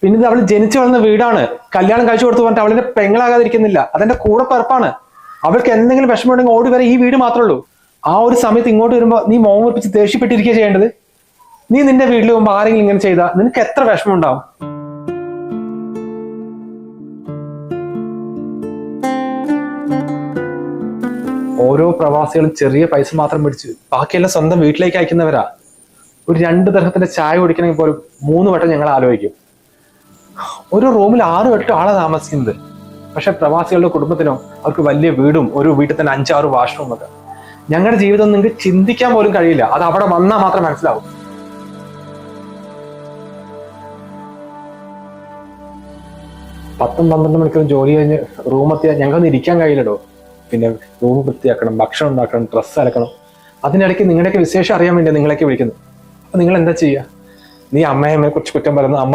പിന്നെ ഇത് അവള് ജനിച്ചു വളർന്ന വീടാണ്. കല്യാണം കഴിച്ചു കൊടുത്തു പറഞ്ഞിട്ട് അവളിന്റെ പെങ്ങളാകാതിരിക്കുന്നില്ല. അതെന്റെ കൂടെ പിറപ്പാണ്. അവൾക്ക് എന്തെങ്കിലും വിഷമം ഉണ്ടെങ്കിൽ ഓടി വരെ ഈ വീട് മാത്രമേ ഉള്ളൂ. ആ ഒരു സമയത്ത് ഇങ്ങോട്ട് വരുമ്പോ നീ മോൻ ഉറപ്പിച്ച് ദേഷ്യപ്പെട്ടിരിക്കുക ചെയ്യേണ്ടത്. നീ നിന്റെ വീട്ടിൽ പോകുമ്പോൾ ആരെങ്കിലും ഇങ്ങനെ ചെയ്താൽ നിനക്ക് എത്ര വിഷമം ഉണ്ടാവും? ഓരോ പ്രവാസികളും ചെറിയ പൈസ മാത്രം പിടിച്ച് ബാക്കിയെല്ലാം സ്വന്തം വീട്ടിലേക്ക് അയക്കുന്നവരാ. ഒരു 2 തരത്തിന്റെ ചായ കുടിക്കണമെങ്കിൽ പോലും 3 വട്ടം ഞങ്ങൾ ആലോചിക്കും. ഒരു റൂമിൽ 6-8 ആളെ താമസിക്കുന്നത്. പക്ഷെ പ്രവാസികളുടെ കുടുംബത്തിനോ അവർക്ക് വലിയ വീടും ഒരു വീട്ടിൽ തന്നെ 5-6 വാഷ്റൂം ഒക്കെ. ഞങ്ങളുടെ ജീവിതം നിങ്ങൾക്ക് ചിന്തിക്കാൻ പോലും കഴിയില്ല. അത് അവിടെ വന്നാൽ മാത്രം മനസ്സിലാവും. 10-12 മണിക്കൂർ ജോലി കഴിഞ്ഞ് റൂമെത്തിയാൽ ഞങ്ങൾക്കൊന്നും ഇരിക്കാൻ കഴിയില്ലടോ. പിന്നെ റൂം വൃത്തിയാക്കണം, ഭക്ഷണം ഉണ്ടാക്കണം, ഡ്രസ്സ് അലക്കണം. അതിനിടയ്ക്ക് നിങ്ങളുടെയൊക്കെ വിശേഷം അറിയാൻ വേണ്ടി നിങ്ങളൊക്കെ വിളിക്കുന്നു. അപ്പൊ നിങ്ങൾ എന്താ ചെയ്യുക? നീ അമ്മയെ കുറിച്ച് കുറ്റം പറയുന്നു, അമ്മ